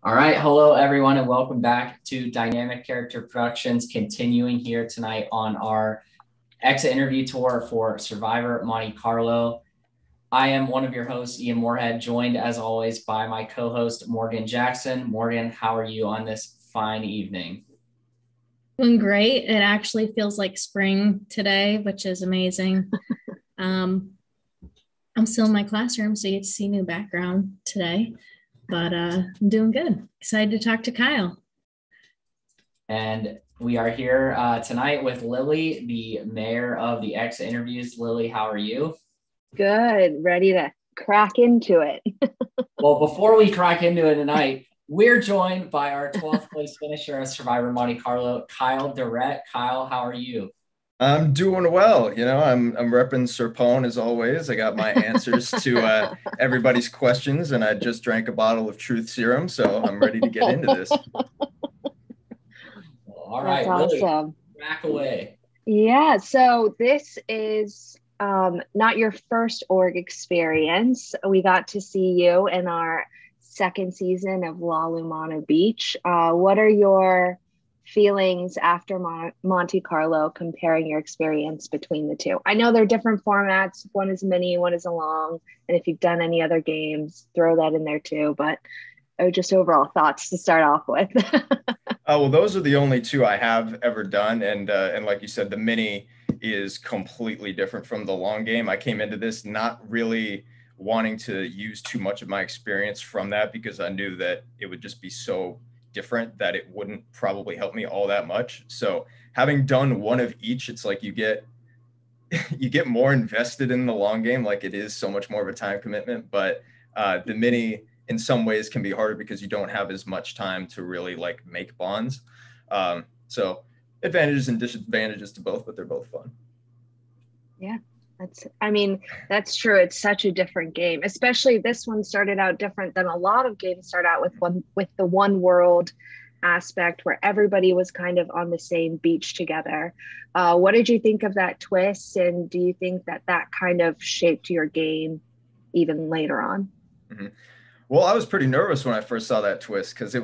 All right. Hello, everyone, and welcome back to Dynamic Character Productions, continuing here tonight on our exit interview tour for Survivor Monte Carlo. I am one of your hosts, Ian Moorhead, joined as always by my co-host, Morgan Jackson. Morgan, how are you on this fine evening? Doing great. It actually feels like spring today, which is amazing. Um, I'm still in my classroom, so you get to see new background today, but I'm doing good. Excited to talk to Kyle. And we are here tonight with Lilly, the mayor of the exit interviews. Lilly, how are you? Good. Ready to crack into it. Well, before we crack into it tonight, we're joined by our 12th place finisher of Survivor Monte Carlo, Kyle Durrett. Kyle, how are you? I'm doing well. I'm repping Serpone as always. I got my answers to everybody's questions, and I just drank a bottle of Truth Serum, so I'm ready to get into this. All right, That's Lilly, awesome. crack away. Yeah. So this is not your first org experience. We got to see you in our second season of La Lumana Beach. What are your feelings after Monte Carlo, comparing your experience between the two? I know they're different formats. One is mini, one is a long. And if you've done any other games, throw that in there too. But just overall thoughts to start off with. Well, those are the only two I have ever done, and like you said, the mini is completely different from the long game. I came into this not really wanting to use too much of my experience from that because I knew that it would just be so different that it wouldn't probably help me all that much. So having done one of each, it's like you get more invested in the long game. Like it is so much more of a time commitment, but the mini in some ways can be harder because you don't have as much time to really like make bonds. So advantages and disadvantages to both, but they're both fun. Yeah, that's true. It's such a different game, especially this one started out different than a lot of games start out with the one world aspect where everybody was kind of on the same beach together. What did you think of that twist? And do you think that kind of shaped your game even later on? Mm-hmm. Well, I was pretty nervous when I first saw that twist because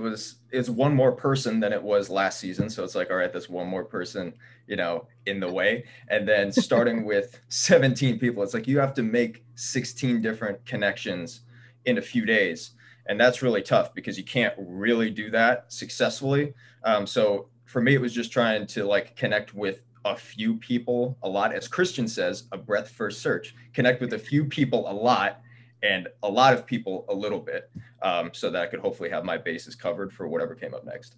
it's one more person than it was last season. So it's like, all right, that's one more person, in the way. And then starting with 17 people, it's like you have to make 16 different connections in a few days. And that's really tough because you can't really do that successfully. So for me, it was just trying to like connect with a few people a lot. As Christian says, a breath first search, connect with a few people a lot and a lot of people a little bit, so that I could hopefully have my bases covered for whatever came up next.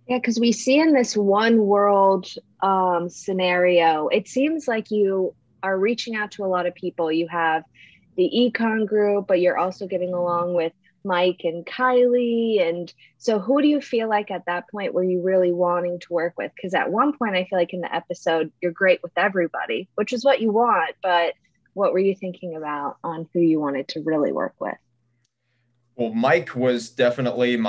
Yeah, because we see in this one world scenario, it seems like you are reaching out to a lot of people. You have the econ group, but you're also getting along with Mike and Kiley. And so who do you feel like at that point were you really wanting to work with? Because at one point, I feel like in the episode, you're great with everybody, which is what you want. But what were you thinking about on who you wanted to really work with? Well, Mike was definitely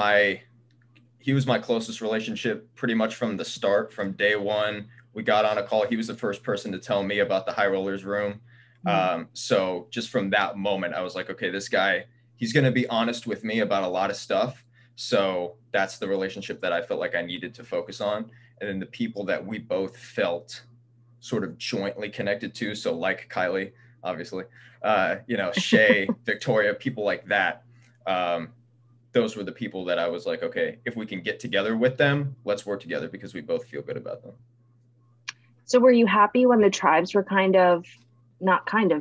he was my closest relationship pretty much from the start. From day one, we got on a call. He was the first person to tell me about the high rollers room. So just from that moment, I was like, okay, this guy, he's going to be honest with me about a lot of stuff. So that's the relationship that I felt like I needed to focus on. And then the people that we both felt sort of jointly connected to. So like Kiley, obviously, Shea, Victoria, people like that. Those were the people that I was like, okay, if we can get together with them, let's work together because we both feel good about them. So were you happy when the tribes were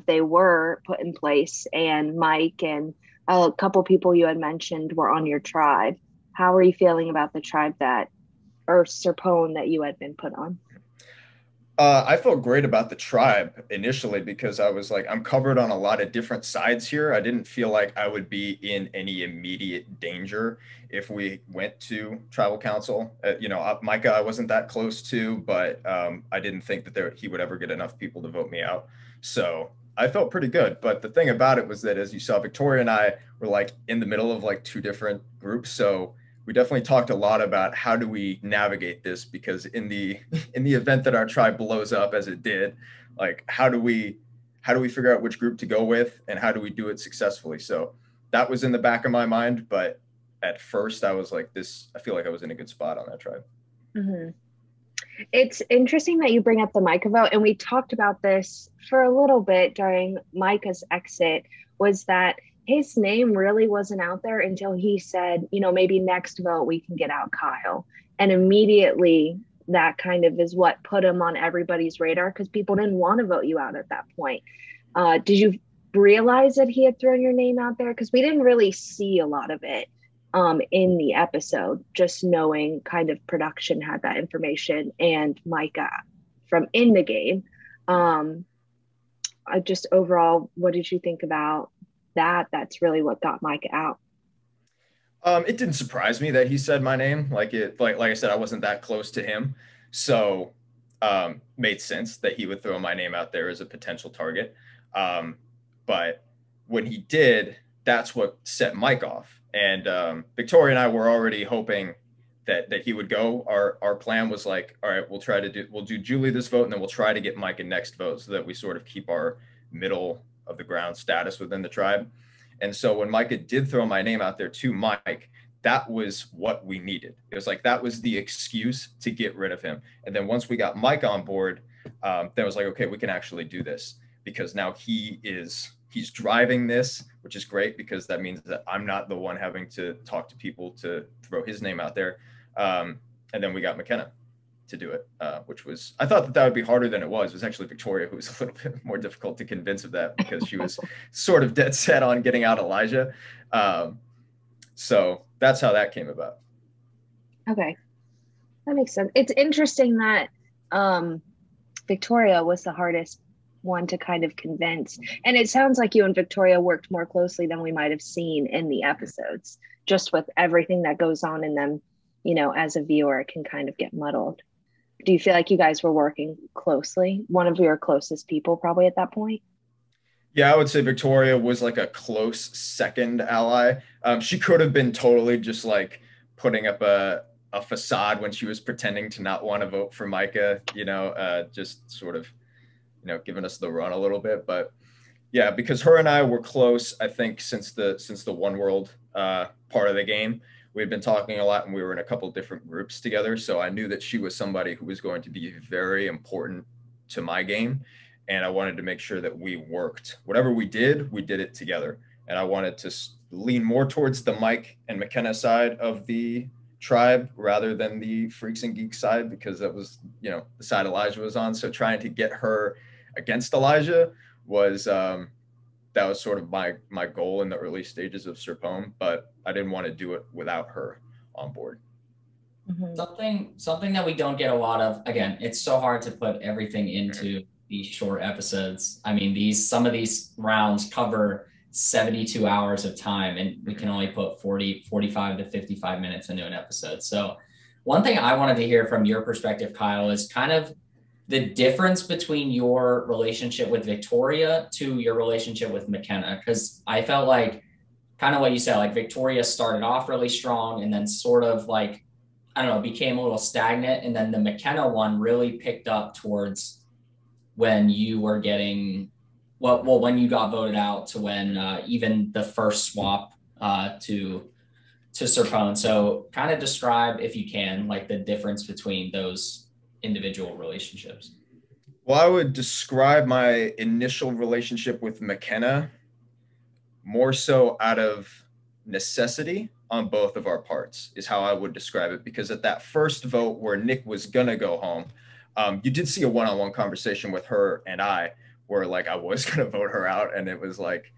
they were put in place and Mike and a couple people you had mentioned were on your tribe? How are you feeling about the tribe or Serpone that you had been put on? I felt great about the tribe initially because I was like, I'm covered on a lot of different sides here. I didn't feel like I would be in any immediate danger if we went to tribal council. Micah, I wasn't that close to, but I didn't think that he would ever get enough people to vote me out. So I felt pretty good. But the thing about it was that, as you saw, Victoria and I were like in the middle of like two different groups. So we definitely talked a lot about how do we navigate this, because in the event that our tribe blows up as it did, like how do we figure out which group to go with and how do we do it successfully? So that was in the back of my mind, but at first I was like I feel like I was in a good spot on that tribe. Mm-hmm. It's interesting that you bring up the Micah vote, and we talked about this for a little bit during Micah's exit, was that his name really wasn't out there until he said, you know, maybe next vote we can get out Kyle. And immediately that kind of is what put him on everybody's radar, because people didn't want to vote you out at that point. Did you realize that he had thrown your name out there? Because we didn't really see a lot of it in the episode, just knowing kind of production had that information and Micah from in the game. Just overall, what did you think about that? That's really what got Micah out. It didn't surprise me that he said my name. Like I said, I wasn't that close to him. So made sense that he would throw my name out there as a potential target. But when he did, that's what set Mike off. And Victoria and I were already hoping that he would go. Our plan was like, all right, we'll do Julie this vote, and then we'll try to get Mike a next vote so that we sort of keep our middle of the ground status within the tribe. And so when Micah did throw my name out there to Mike, that was what we needed. It was like, that was the excuse to get rid of him. And then once we got Mike on board, then it was like, okay, we can actually do this, because now he's driving this, which is great, because that means that I'm not the one having to talk to people to throw his name out there. And then we got McKenna to do it, which was, I thought that would be harder than it was. It was actually Victoria who was a little bit more difficult to convince of that, because she was sort of dead set on getting out Elijah. So that's how that came about. Okay, that makes sense. It's interesting that Victoria was the hardest one to kind of convince. And it sounds like you and Victoria worked more closely than we might have seen in the episodes, just with everything that goes on in them, you know, as a viewer, it can kind of get muddled. Do you feel like you guys were working closely? One of your closest people probably at that point? Yeah, I would say Victoria was like a close second ally. She could have been totally just like putting up a facade when she was pretending to not want to vote for Micah, you know, just sort of, you know, giving us the run a little bit. But yeah, because her and I were close, I think since the One World part of the game, we had been talking a lot, and we were in a couple different groups together. So I knew that she was somebody who was going to be very important to my game. And I wanted to make sure that we worked. Whatever we did it together. And I wanted to lean more towards the Mike and McKenna side of the tribe rather than the Freaks and Geeks side, because that was, you know, the side Elijah was on. So trying to get her against Elijah was, that was sort of my goal in the early stages of Serpone, but I didn't want to do it without her on board. Mm-hmm. Something that we don't get a lot of, again, it's so hard to put everything into these short episodes. I mean, some of these rounds cover 72 hours of time, and we can only put 45 to 55 minutes into an episode. So one thing I wanted to hear from your perspective, Kyle, is kind of the difference between your relationship with Victoria to your relationship with McKenna. Because I felt like kind of what you said, like Victoria started off really strong and then sort of like, I don't know, became a little stagnant. And then the McKenna one really picked up towards when you were getting, when you got voted out to when even the first swap to Serpone. So kind of describe, if you can, like the difference between those individual relationships. Well, I would describe my initial relationship with McKenna more so out of necessity on both of our parts, is how I would describe it. Because at that first vote where Nick was gonna go home, you did see a one-on-one conversation with her and I where like I was gonna vote her out, and it was like,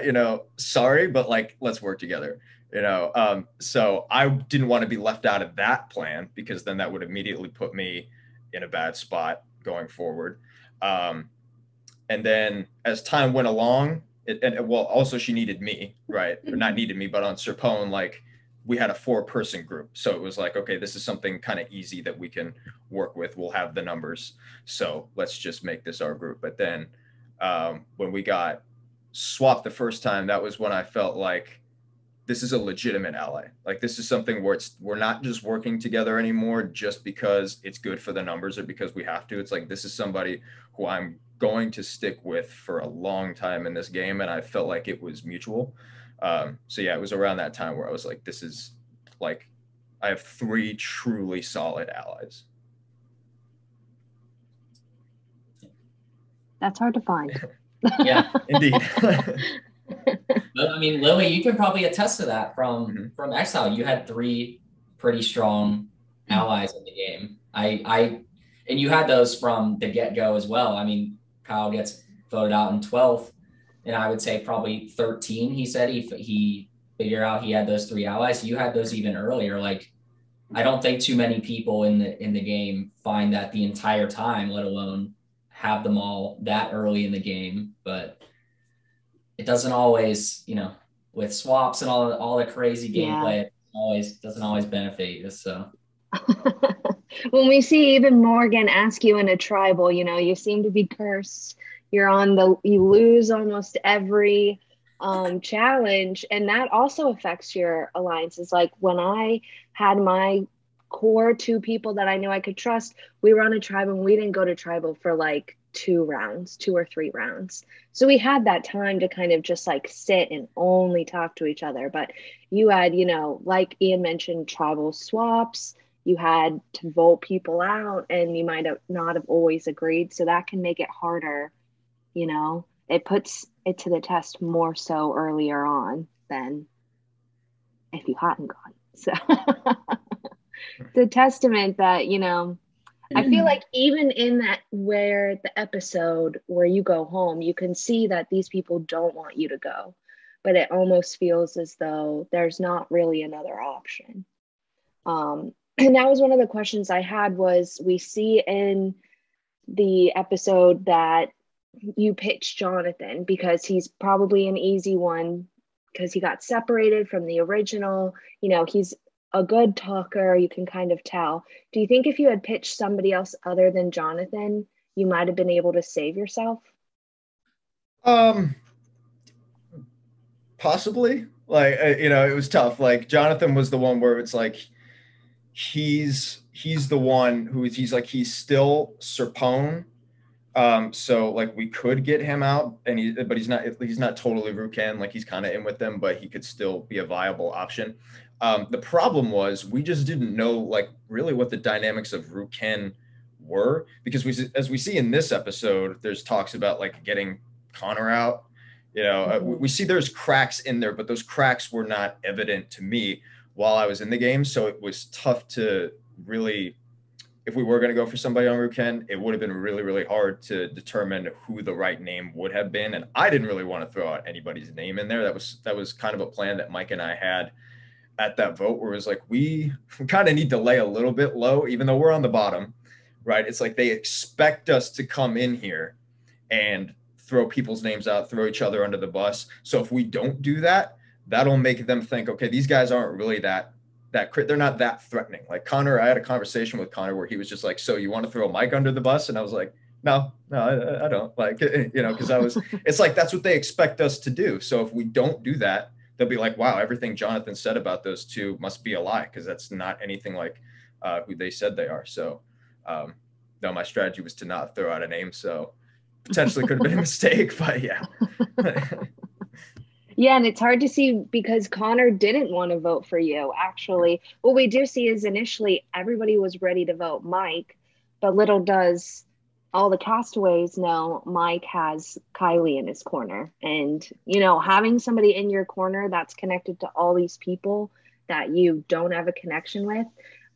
you know, sorry, but like, let's work together. You know, so I didn't want to be left out of that plan, because then that would immediately put me in a bad spot going forward. And then as time went along, well, also she needed me, right? Or not needed me, but on Serpone, like we had a 4-person group. So it was like, okay, this is something kind of easy that we can work with. We'll have the numbers. So let's just make this our group. But then when we got swapped the first time, that was when I felt like, this is a legitimate ally. Like this is something where we're not just working together anymore just because it's good for the numbers or because we have to. It's like, this is somebody who I'm going to stick with for a long time in this game, and I felt like it was mutual. So yeah, it was around that time where I was like, this is like, I have 3 truly solid allies. That's hard to find. Yeah, indeed. I mean, Lilly, you can probably attest to that from Exile. You had 3 pretty strong allies in the game. And you had those from the get-go as well. I mean, Kyle gets voted out in 12th, and I would say probably 13. He said he figured out he had those 3 allies. You had those even earlier. Like, I don't think too many people in the game find that the entire time, let alone have them all that early in the game. But it doesn't always, with swaps and all the crazy gameplay, it doesn't always benefit you. So when we see even Morgan ask you in a tribal, you seem to be cursed. You lose almost every challenge, and that also affects your alliances. Like when I had my core 2 people that I knew I could trust, we were on a tribal and we didn't go to tribal for like 2 or 3 rounds. So we had that time to kind of just like sit and only talk to each other. But you had, like Ian mentioned, tribal swaps. You had to vote people out, and you might have not have always agreed. So that can make it harder. It puts it to the test more so earlier on than if you hadn't gone. So it's a testament that, I feel like even in that, where the episode where you go home, you can see that these people don't want you to go, but it almost feels as though there's not really another option. And that was one of the questions I had. Was we see in the episode that you pitched Jonathan because he's probably an easy one because he got separated from the original. He's a good talker, you can kind of tell. Do you think if you had pitched somebody else other than Jonathan, you might have been able to save yourself? Possibly. Like, it was tough. Like, Jonathan was the one where it's like, he's the one who he's still Serpone. So like we could get him out, but he's not totally Rukan. Like, he's kind of in with them, but he could still be a viable option. The problem was we just didn't know like really what the dynamics of Rukan were, because as we see in this episode, there's talks about like getting Connor out. We see there's cracks in there, but those cracks were not evident to me while I was in the game. So it was tough to really, if we were going to go for somebody on Rukan, it would have been really, really hard to determine who the right name would have been. And I didn't really want to throw out anybody's name in there. That was kind of a plan that Mike and I had at that vote, where it was like, we kind of need to lay a little bit low, even though we're on the bottom, right? It's like they expect us to come in here and throw people's names out, throw each other under the bus. So if we don't do that, that'll make them think, okay, these guys aren't really they're not that threatening. Like Connor, I had a conversation with Connor where he was just like, so you want to throw Mike under the bus? And I was like, no, I don't. Like, because it's like, that's what they expect us to do. So if we don't do that, they'll be like, wow, everything Jonathan said about those 2 must be a lie, because that's not anything like who they said they are. So no, my strategy was to not throw out a name. So potentially could have been a mistake, but yeah. Yeah, and it's hard to see because Connor didn't want to vote for you, actually. What we do see is initially everybody was ready to vote Mike, but little does all the castaways know Mike has Kiley in his corner. And, having somebody in your corner that's connected to all these people that you don't have a connection with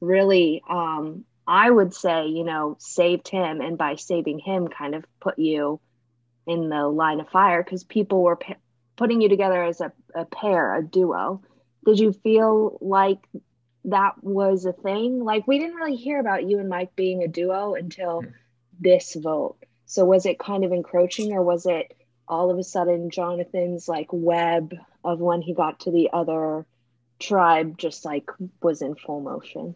really, I would say, saved him. And by saving him, kind of put you in the line of fire because people were putting you together as a pair, a duo. Did you feel like that was a thing? Like, we didn't really hear about you and Mike being a duo until this vote. So was it kind of encroaching, or was it all of a sudden Jonathan's like web of when he got to the other tribe just like was in full motion?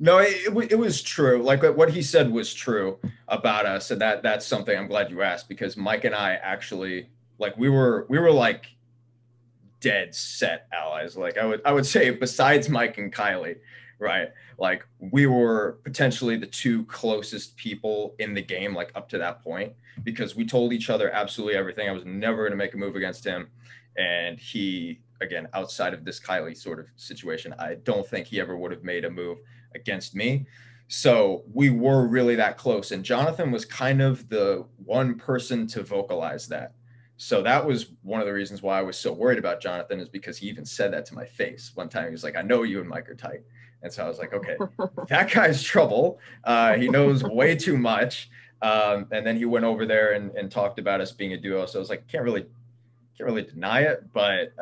No, it was true. Like what he said was true about us, and that's something I'm glad you asked, because Mike and I actually, like, we were like dead set allies. Like I would say, besides Mike and Kiley, right? Like we were potentially the two closest people in the game, like up to that point, because we told each other absolutely everything. I was never going to make a move against him. And he, again, outside of this Kiley sort of situation, I don't think he ever would have made a move against me. So we were really that close. And Jonathan was kind of the one person to vocalize that. So that was one of the reasons why I was so worried about Jonathan, is because he even said that to my face one time. He was like, I know you and Mike are tight. And so I was like, okay, that guy's trouble. He knows way too much. And then he went over there and talked about us being a duo. So I was like, can't really deny it, but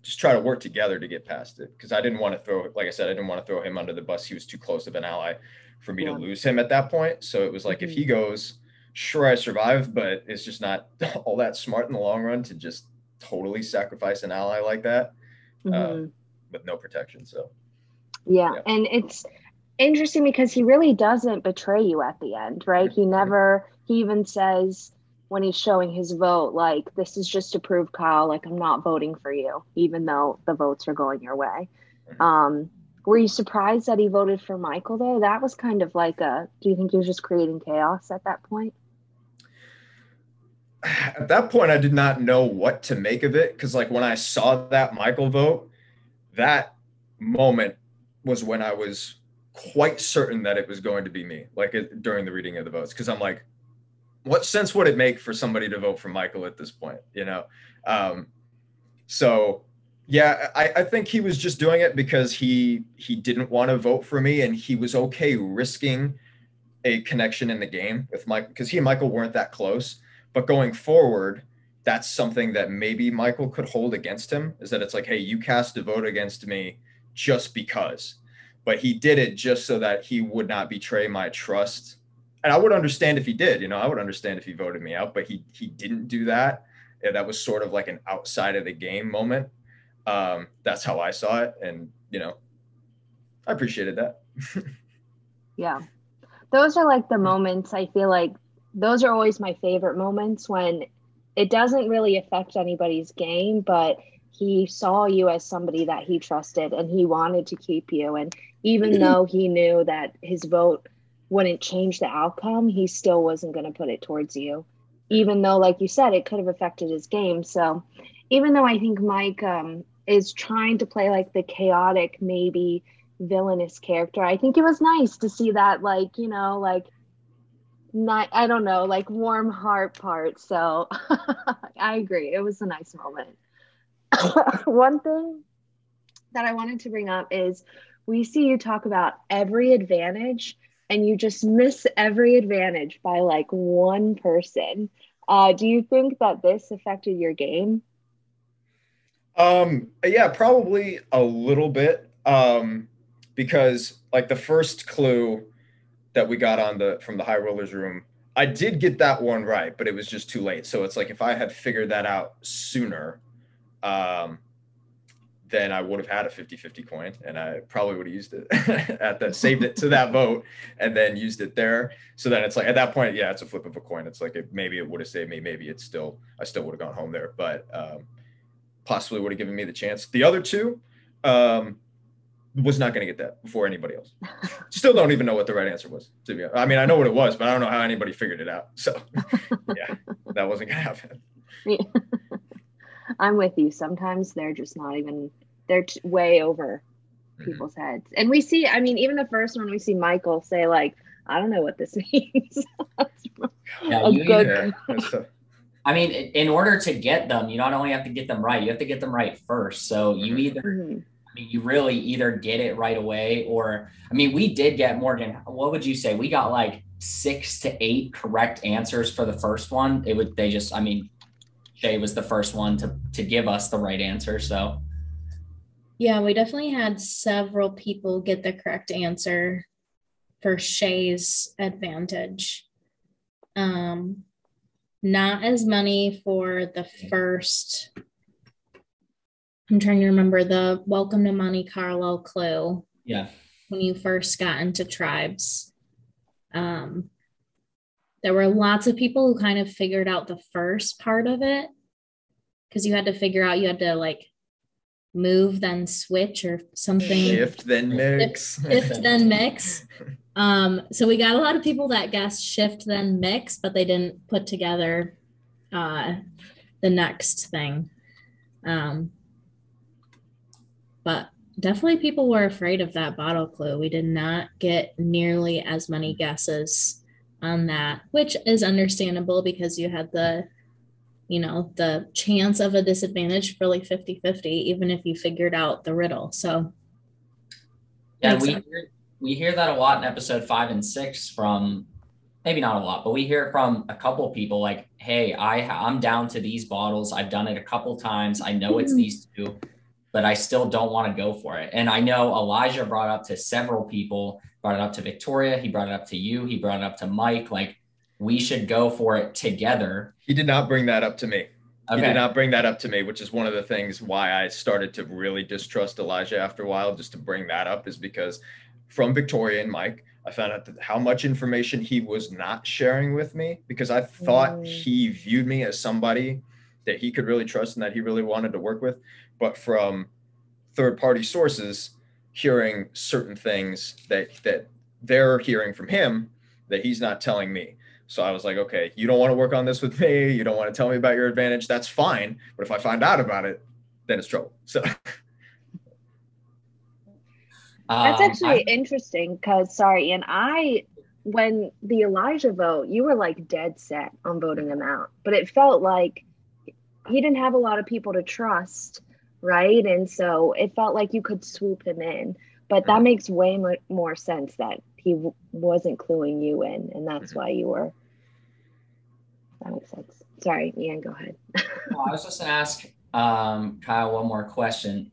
just try to work together to get past it. Because I didn't want to throw, like I said, I didn't want to throw him under the bus. He was too close of an ally for me to lose him at that point. So it was like, if he goes, sure, I survived, but it's just not all that smart in the long run to just totally sacrifice an ally like that with no protection. So yeah. And it's interesting because he really doesn't betray you at the end, right? He even says when he's showing his vote, like, this is just to prove, Kyle, like, I'm not voting for you, even though the votes are going your way. Were you surprised that he voted for Michael, though? That was kind of like do you think he was just creating chaos at that point? At that point, I did not know what to make of it, because like when I saw that Michael vote, that moment was when I was quite certain that it was going to be me, like during the reading of the votes, because I'm like, what sense would it make for somebody to vote for Michael at this point, you know? So yeah, I think he was just doing it because he didn't want to vote for me, and he was okay risking a connection in the game with Mike, because he and Michael weren't that close. But going forward, that's something that maybe Michael could hold against him, is that it's like, hey, you cast a vote against me just because. But he did it just so that he would not betray my trust. And I would understand if he did, you know, I would understand if he voted me out, but he didn't do that. Yeah, that was sort of like an outside of the game moment. That's how I saw it. And, you know, I appreciated that. Yeah. Those are like the moments, I feel like those are always my favorite moments, when it doesn't really affect anybody's game, but he saw you as somebody that he trusted and he wanted to keep you. And even though he knew that his vote wouldn't change the outcome, he still wasn't going to put it towards you, even though, like you said, it could have affected his game. So even though I think Mike is trying to play like the chaotic, maybe villainous character, I think it was nice to see that, like, you know, like, not, I don't know, like warm heart part. So I agree. It was a nice moment. One thing that I wanted to bring up is we see you talk about every advantage, and you just miss every advantage by like one person. Do you think that this affected your game? Yeah, probably a little bit. Because like the first clue that we got from the high rollers room, I did get that one right, but it was just too late. So it's like, if I had figured that out sooner, then I would have had a 50-50 coin, and I probably would have used it saved it to that vote and then used it there. So then it's like, at that point, yeah, it's a flip of a coin. It's like, maybe it would have saved me. Maybe I still would have gone home there, but possibly would have given me the chance. The other two, was not going to get that before anybody else. Still don't even know what the right answer was, to be honest. I mean, I know what it was, but I don't know how anybody figured it out. So yeah, that wasn't going to happen. I'm with you. Sometimes they're just not even, they're way over people's heads. And we see, I mean, even the first one, we see Michael say like, I don't know what this means. Yeah, I mean, in order to get them, you not only have to get them right, you have to get them right first. So you either, I mean, you really either get it right away, or, I mean, we did get, Morgan, what would you say? We got like 6 to 8 correct answers for the first one. I mean, Shea was the first one to give us the right answer. So yeah, we definitely had several people get the correct answer for Shea's advantage. Not as many for the first, I'm trying to remember the welcome to Monte Carlo clue. Yeah. When you first got into tribes. There were lots of people who kind of figured out the first part of it, because you had to like move then switch or something. Shift then mix. Shift then mix. So we got a lot of people that guessed shift then mix, but they didn't put together the next thing. But definitely people were afraid of that bottle clue. We did not get nearly as many guesses on that, which is understandable because you had the chance of a disadvantage really 50-50, even if you figured out the riddle. So yeah, we hear that a lot in episode 5 and 6 from, maybe not a lot, but we hear it from a couple people like, hey, I'm down to these bottles. I've done it a couple times. I know it's these two, but I still don't want to go for it. And I know Elijah brought it up to several people, brought it up to Victoria. He brought it up to you. He brought it up to Mike. Like, we should go for it together. He did not bring that up to me. Okay. He did not bring that up to me, which is one of the things why I started to really distrust Elijah after a while, just to bring that up, is because from Victoria and Mike, I found out how much information he was not sharing with me, because I thought he viewed me as somebody that he could really trust and that he really wanted to work with. But from third-party sources, hearing certain things that they're hearing from him that he's not telling me. So I was like, okay, you don't want to work on this with me. You don't want to tell me about your advantage. That's fine. But if I find out about it, then it's trouble. So that's actually interesting because, and when the Elijah vote, you were like dead set on voting him out, but it felt like he didn't have a lot of people to trust, right? And so it felt like you could swoop him in, but that makes way more sense that he wasn't cluing you in, and that's why you were. That makes sense. Sorry, Ian, go ahead. Well, I was just going to ask Kyle one more question.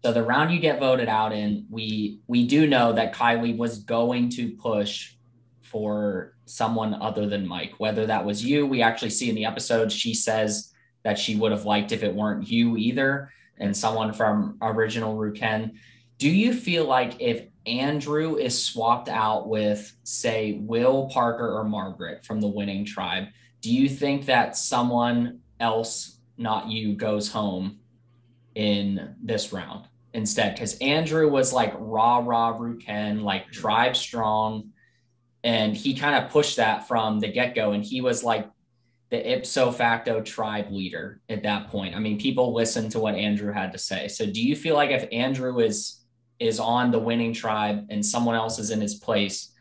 So the round you get voted out in, we do know that Kiley was going to push for someone other than Mike, whether that was you. We actually see in the episode, she says that she would have liked if it weren't you either, and someone from original Ruken. Do you feel like if Andrew is swapped out with, say, Will, Parker, or Margaret from the winning tribe, do you think that someone else, not you, goes home in this round instead? Because Andrew was like rah Ruken, like tribe strong, and he kind of pushed that from the get-go, and he was like the ipso facto tribe leader at that point. I mean, people listened to what Andrew had to say. So do you feel like if Andrew is on the winning tribe and someone else is in his place,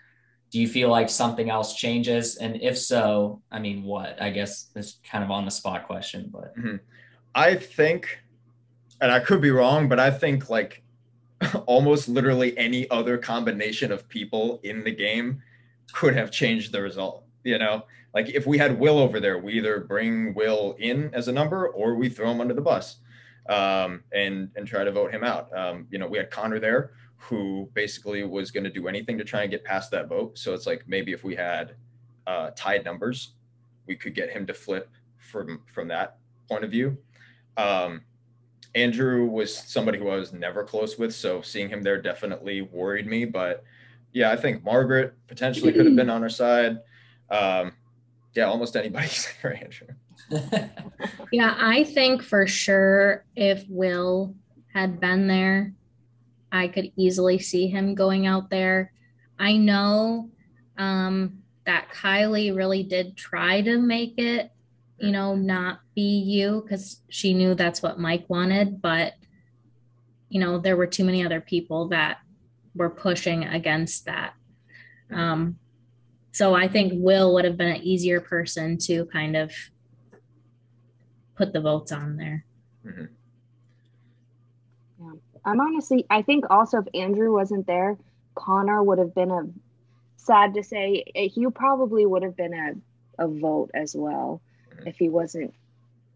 do you feel like something else changes? And if so, I mean, what? I guess it's kind of on the spot question, but I think, and I could be wrong, but I think like almost literally any other combination of people in the game could have changed the result. You know, like if we had Will over there, we either bring Will in as a number or we throw him under the bus and try to vote him out. We had Connor there, who basically was going to do anything to try and get past that vote. So it's like, maybe if we had tied numbers, we could get him to flip from that point of view. Andrew was somebody who I was never close with, so seeing him there definitely worried me. But yeah, I think Margaret potentially could have been on our side. Almost anybody except for Andrew. Yeah, I think for sure if Will had been there, I could easily see him going out there. I know that Kiley really did try to make it, not be you, because she knew that's what Mike wanted, but there were too many other people that were pushing against that. So I think Will would have been an easier person to kind of put the votes on there. Yeah. I think also if Andrew wasn't there, Connor would have been sad to say, he probably would have been a vote as well if he wasn't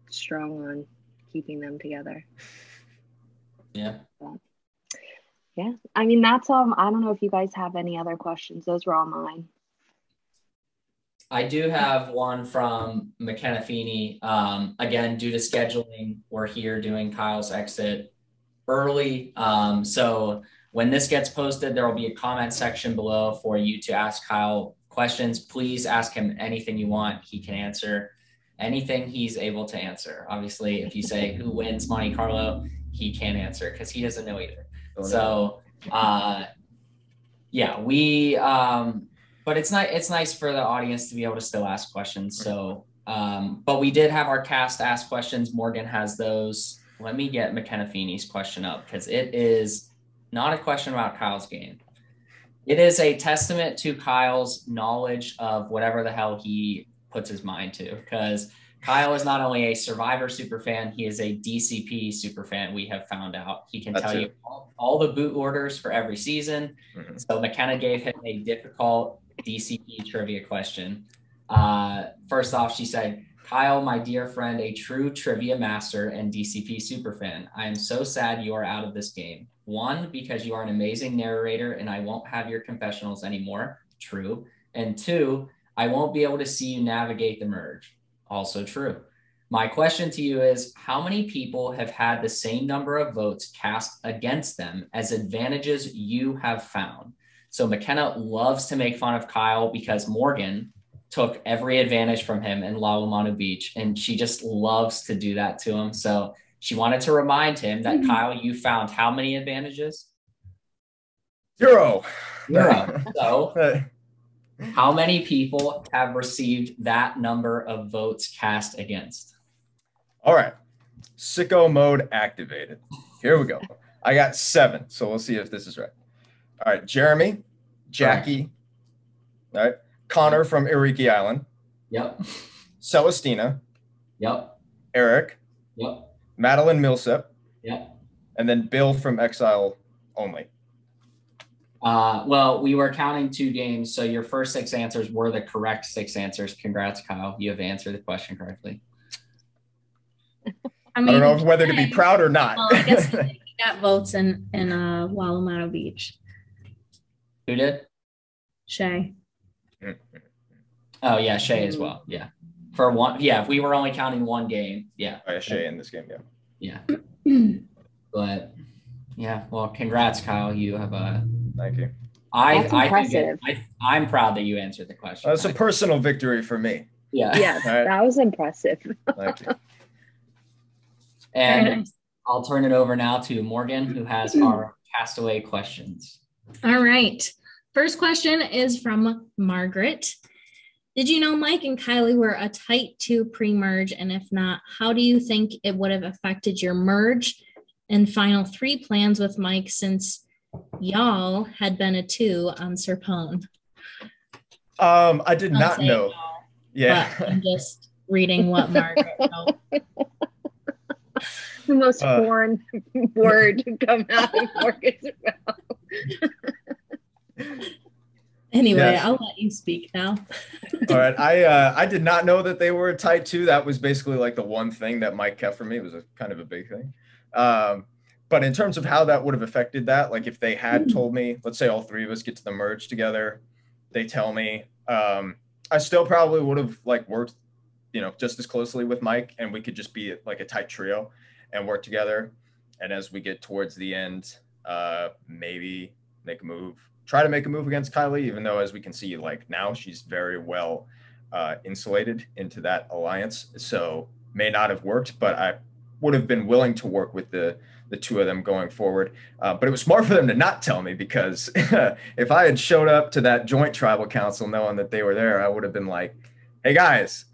strong on keeping them together. Yeah. But, yeah. I mean, that's I don't know if you guys have any other questions. Those were all mine. I do have one from McKenna Feeney. Again, due to scheduling, we're here doing Kyle's exit early. So when this gets posted, there will be a comment section below for you to ask Kyle questions. Please ask him anything you want. He can answer anything he's able to answer. Obviously, if you say who wins Monte Carlo, he can't answer because he doesn't know either. So yeah, but it's nice for the audience to be able to still ask questions. So but we did have our cast ask questions. Morgan has those. Let me get McKenna Feeney's question up because it is not a question about Kyle's game. It is a testament to Kyle's knowledge of whatever the hell he puts his mind to, because Kyle is not only a Survivor superfan, he is a DCP superfan. We have found out. He can tell you all the boot orders for every season. So McKenna gave him a difficult DCP trivia question. First off, she said, Kyle, my dear friend, a true trivia master and DCP superfan, I am so sad you are out of this game. 1, because you are an amazing narrator and I won't have your confessionals anymore. True. And 2, I won't be able to see you navigate the merge. Also true. My question to you is, how many people have had the same number of votes cast against them as advantages you have found? So McKenna loves to make fun of Kyle because Morgan took every advantage from him in Lalomano Beach, and she just loves to do that to him. So she wanted to remind him that, Kyle, you found how many advantages? 0. So how many people have received that number of votes cast against? All right. Sicko mode activated. Here we go. I got 7. So we'll see if this is right. All right. Jeremy, Jackie, all right. Connor from Iriki Island. Yep. Celestina. Yep. Eric. Yep. Madeline Millsip. Yep. And then Bill from Exile Only. Well, we were counting 2 games, so your first 6 answers were the correct 6 answers. Congrats, Kyle. You have answered the question correctly. I mean, I don't know whether to be proud or not. Well, I guess he got votes in Lalomano Beach. Who did? Shea. Oh yeah, Shea as well. Yeah, for one. Yeah, if we were only counting 1 game, yeah. Oh, yeah, Shea in this game, yeah. But yeah, well, congrats, Kyle. You have a. Thank you. That's impressive. I'm proud that you answered the question. That's a personal victory for me. Yeah. Yes, right. That was impressive. Thank you. And I'll turn it over now to Morgan, who has our Castaway questions. All right. First question is from Margaret. Did you know Mike and Kiley were a tight 2 pre-merge? And if not, how do you think it would have affected your merge and final 3 plans with Mike, since y'all had been a 2 on Serpone? I did not know. No, yeah. I'm just reading what Margaret wrote. The most foreign word to come out of Morgan's mouth. Anyway, yes. I'll let you speak now. All right. I did not know that they were a tight 2. That was basically like the one thing that Mike kept from me. It was kind of a big thing. But in terms of how that would have affected that, like if they had told me, let's say all 3 of us get to the merge together, they tell me, I still probably would have like worked, just as closely with Mike, and we could just be like a tight trio and work together. And as we get towards the end, maybe try to make a move against Kiley, even though, as we can see, like now she's very well insulated into that alliance. So may not have worked, but I would have been willing to work with the 2 of them going forward. But it was smart for them to not tell me, because if I had showed up to that joint tribal council knowing that they were there, I would have been like, hey guys,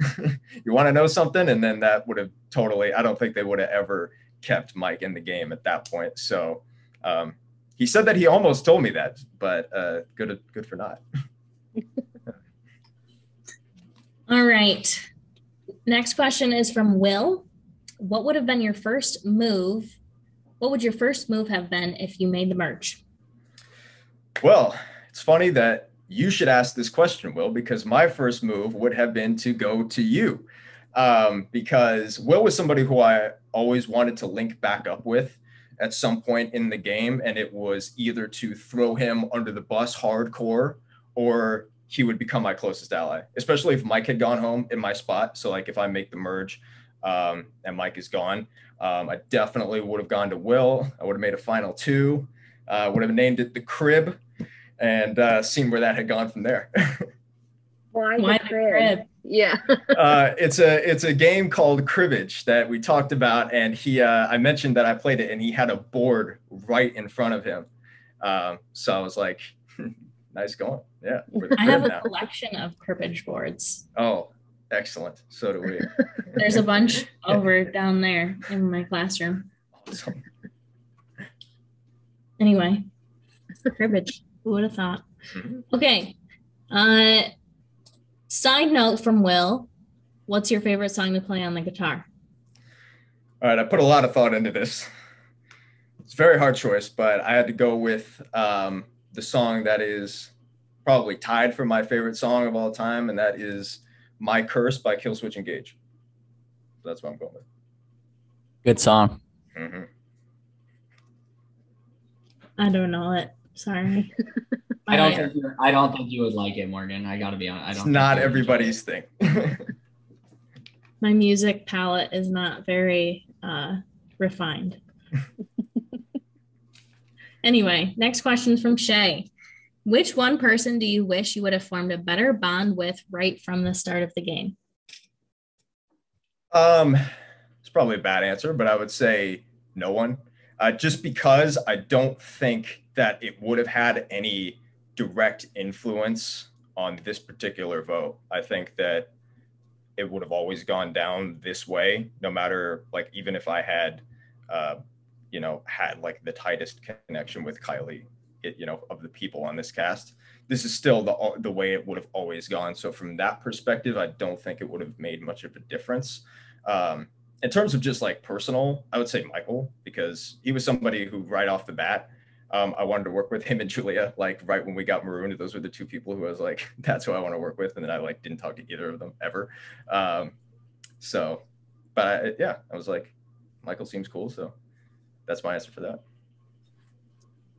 you want to know something? And then that would have I don't think they would have ever kept Mike in the game at that point. So he said that he almost told me that, but good for not. All right. Next question is from Will. What would have been your first move? What would your first move have been if you made the merge? Well, it's funny that you should ask this question, Will, because my first move would have been to go to you, because Will was somebody who I always wanted to link back up with at some point in the game. And it was either to throw him under the bus hardcore, or he would become my closest ally, especially if Mike had gone home in my spot. So like if I make the merge and Mike is gone, I definitely would have gone to Will. I would have made a final 2, would have named it the Crib, and seen where that had gone from there. Why the crib? Yeah. It's a game called Cribbage that we talked about, and I mentioned that I played it, and he had a board right in front of him. So I was like, nice going. Yeah. I have a collection of cribbage boards. Oh, excellent. So do we. There's a bunch over down there in my classroom. Awesome. Anyway, cribbage. Who would have thought? Okay. Side note from Will. What's your favorite song to play on the guitar? All right. I put a lot of thought into this. It's a very hard choice, but I had to go with the song that is probably tied for my favorite song of all time, and that is My Curse by Killswitch Engage. So that's what I'm going with. Good song. Mm-hmm. I don't know it. Sorry. I don't think you would like it, Morgan. I gotta be honest. It's not everybody's thing. My music palette is not very refined. Anyway, next question from Shea. Which one person do you wish you would have formed a better bond with right from the start of the game? It's probably a bad answer, but I would say no one. Just because I don't think that it would have had any direct influence on this particular vote. I think that it would have always gone down this way, no matter, like, even if I had, had like the tightest connection with Kiley, of the people on this cast. This is still the way it would have always gone. So from that perspective, I don't think it would have made much of a difference. In terms of just like personal, I would say Michael, because he was somebody who right off the bat, I wanted to work with him and Julia, like right when we got marooned. Those were the two people who I was like, that's who I want to work with. And then I like didn't talk to either of them ever. I was like, Michael seems cool. So that's my answer for that.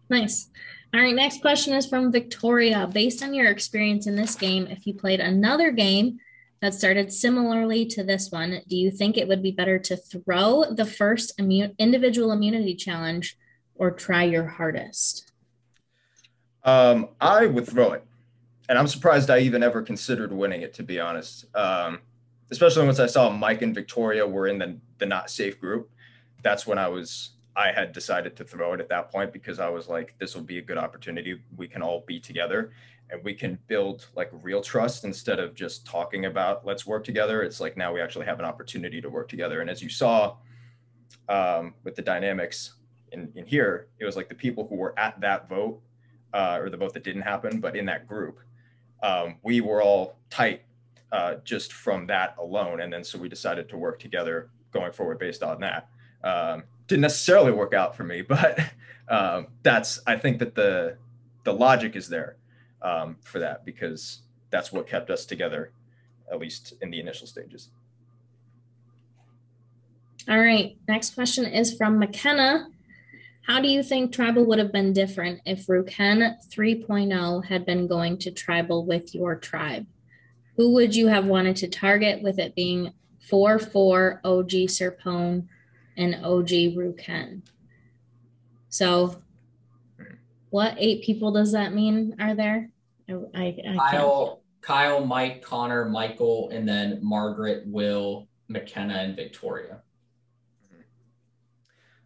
Nice. All right, next question is from Victoria. Based on your experience in this game, if you played another game that started similarly to this one, do you think it would be better to throw the first individual immunity challenge or try your hardest? I would throw it. And I'm surprised I even ever considered winning it, to be honest. Especially once I saw Mike and Victoria were in the not safe group. That's when I had decided to throw it at that point, because I was like, this will be a good opportunity. We can all be together and we can build like real trust instead of just talking about let's work together. It's like now we actually have an opportunity to work together. And as you saw with the dynamics in here, it was like the people who were at that vote or the vote that didn't happen, but in that group, we were all tight just from that alone. And then so we decided to work together going forward based on that. Didn't necessarily work out for me, but I think that the logic is there for that, because that's what kept us together, at least in the initial stages. All right, next question is from McKenna. How do you think tribal would have been different if Ruken 3.0 had been going to tribal with your tribe? Who would you have wanted to target, with it being 4-4 OG Serpone and OG Ruken? So what 8 people does that mean are there? Kyle, Mike, Connor, Michael, and then Margaret, Will, McKenna, and Victoria.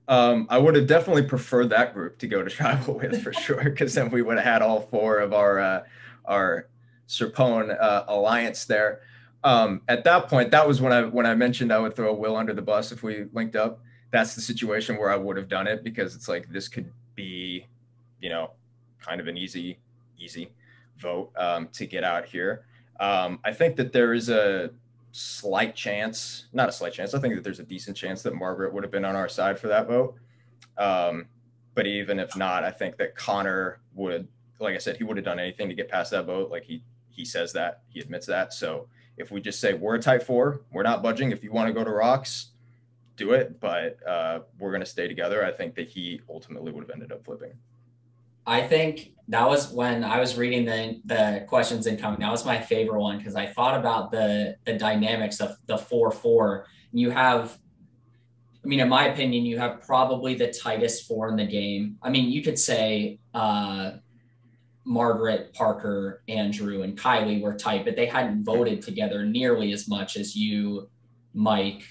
I would have definitely preferred that group to go to tribal with for sure, because then we would have had all 4 of our Serpone alliance there. At that point, that was when I mentioned I would throw Will under the bus if we linked up. That's the situation where I would have done it, because it's like this could be, kind of an easy vote to get out here. I think that there is a slight chance, not a slight chance, I think that there's a decent chance that Margaret would have been on our side for that vote. But even if not, I think that Connor would, like I said, he would have done anything to get past that vote. Like he says that, he admits that. So if we just say we're a type 4, we're not budging. If you want to go to rocks, do it. But we're going to stay together. I think that he ultimately would have ended up flipping. I think that was when I was reading the questions incoming. That was my favorite one, because I thought about the dynamics of the 4-4. You have, in my opinion, you have probably the tightest 4 in the game. You could say Mike Margaret, Parker, Andrew, and Kiley were tight, but they hadn't voted together nearly as much as you, Mike,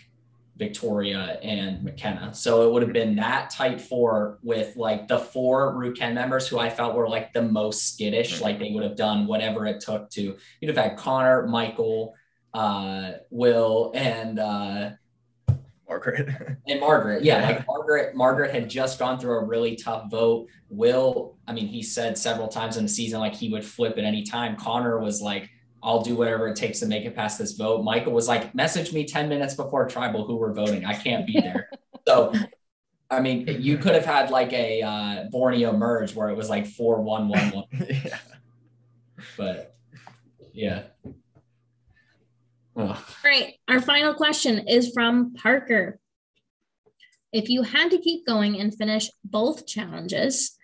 Victoria, and McKenna. So it would have been that tight 4 with like the 4 Ruken members who I felt were like the most skittish. Like they would have done whatever it took to, you'd have had Connor, Michael, Will, and Margaret. And Margaret. Yeah. Like Margaret had just gone through a really tough vote. Will, I mean, he said several times in the season, like he would flip at any time. Connor was like, I'll do whatever it takes to make it past this vote. Michael was like, message me 10 minutes before tribal who we're voting. I can't be there. So, I mean, you could have had like a Borneo merge where it was like 4-1-1-1. Yeah. But yeah. All right. Our final question is from Parker. If you had to keep going and finish both challenges,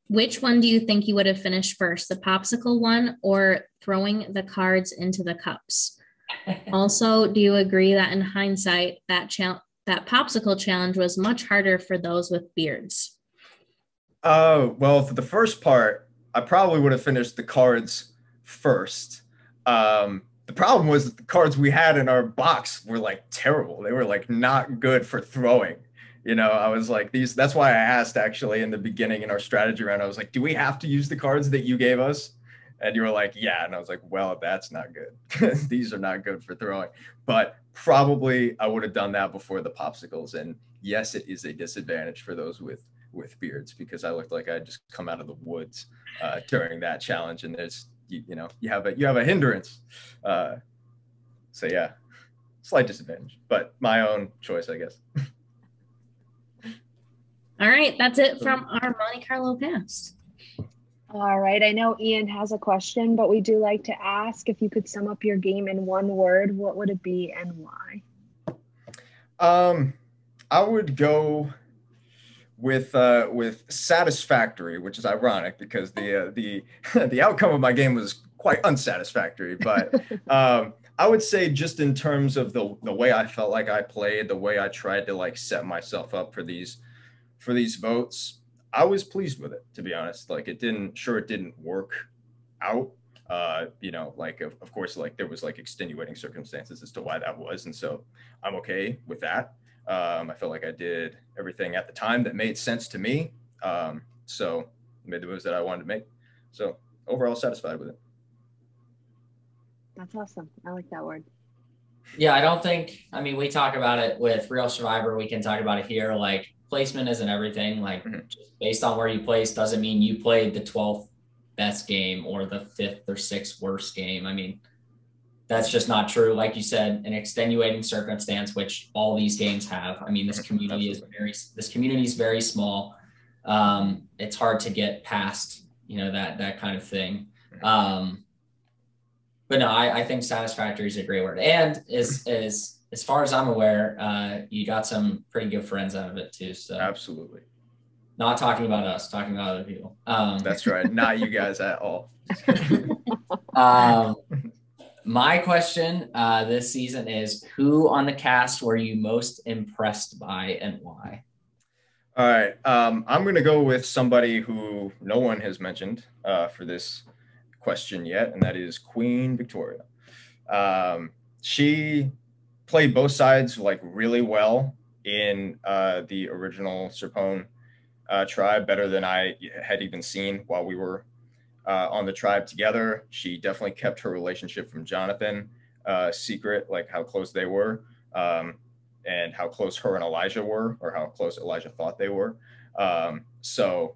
which one do you think you would have finished first, the popsicle one or throwing the cards into the cups? Also, do you agree that in hindsight, that popsicle challenge was much harder for those with beards? Well, for the first part, I probably would have finished the cards first. The problem was that the cards we had in our box were like terrible. They were like not good for throwing. You know, I was like, that's why I asked actually in the beginning in our strategy round, I was like, do we have to use the cards that you gave us? And you were like, yeah. And I was like, well, that's not good. These are not good for throwing. But probably I would have done that before the popsicles. And yes, it is a disadvantage for those with beards because I looked like I'd just come out of the woods during that challenge. And there's, you know, you have a hindrance. So yeah, slight disadvantage, but my own choice, I guess. All right, that's it from our Monte Carlo past. All right, I know Ian has a question, but we do like to ask if you could sum up your game in one word, what would it be and why? I would go with satisfactory, which is ironic because the outcome of my game was quite unsatisfactory. But I would say just in terms of the way I felt like I played, the way I tried to like set myself up for these votes, I was pleased with it, to be honest. Like it didn't work out. You know, like of course, like there was like extenuating circumstances as to why that was, and so I'm okay with that. I felt like I did everything at the time that made sense to me. So made the moves that I wanted to make. So overall satisfied with it. That's awesome. I like that word. Yeah, I mean, we talk about it with Real Survivor. We can talk about it here. Like placement isn't everything. Like just based on where you place doesn't mean you played the 12th best game or the 5th or 6th worst game. I mean, that's just not true. Like you said, an extenuating circumstance, which all these games have. I mean, this community is very small. It's hard to get past, you know, that kind of thing. But no, I think satisfactory is a great word. And as far as I'm aware, you got some pretty good friends out of it too. So absolutely. Not talking about us, talking about other people. That's right. Not you guys at all. My question this season is, who on the cast were you most impressed by and why? All right. I'm going to go with somebody who no one has mentioned for this question yet, and that is Queen Victoria. She played both sides like really well in the original Serpone tribe, better than I had even seen while we were on the tribe together. She definitely kept her relationship from Jonathan secret, like how close they were, and how close her and Elijah were, or how close Elijah thought they were. So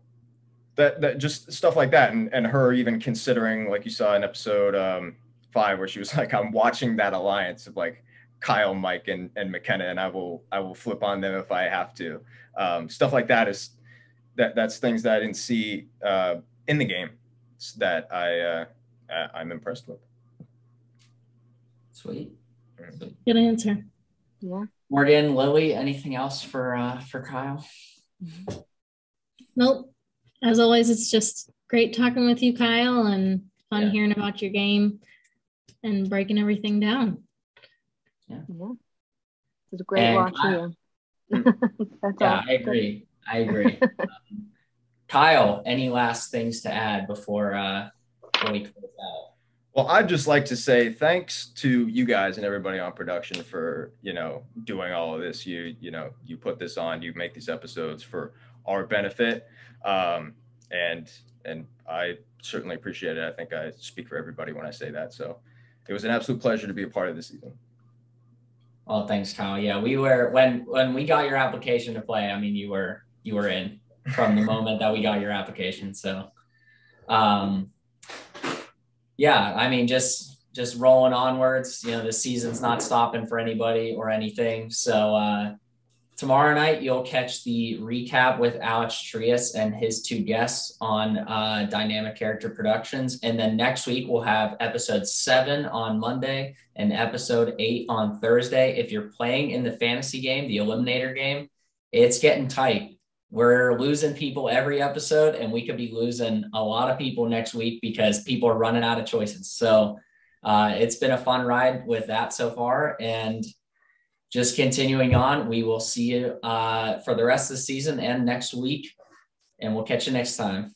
that just stuff like that, and her even considering, like you saw in episode 5, where she was like, I'm watching that alliance of like Kyle, Mike, and McKenna, and I will flip on them if I have to. Stuff like that that's things that I didn't see in the game that I'm impressed with. Sweet. Good answer. Yeah. Morgan, Lily, anything else for Kyle? Nope. As always, it's just great talking with you, Kyle, and fun hearing about your game and breaking everything down. Yeah. It was great watching you. That's I agree. Kyle, any last things to add before we close out? Well, I'd just like to say thanks to you guys and everybody on production for, doing all of this. You put this on, you make these episodes for our benefit. And I certainly appreciate it. I think I speak for everybody when I say that. So it was an absolute pleasure to be a part of this season. Well, thanks, Kyle. Yeah, we were, when we got your application to play, I mean, you were in from the moment that we got your application. So, yeah, I mean, just rolling onwards, the season's not stopping for anybody or anything. So, tomorrow night, you'll catch the recap with Alex Trias and his 2 guests on Dynamic Character Productions. And then next week, we'll have episode 7 on Monday and episode 8 on Thursday. If you're playing in the fantasy game, the Eliminator game, it's getting tight. We're losing people every episode, and we could be losing a lot of people next week because people are running out of choices. So it's been a fun ride with that so far. And just continuing on, we will see you for the rest of the season and next week, and we'll catch you next time.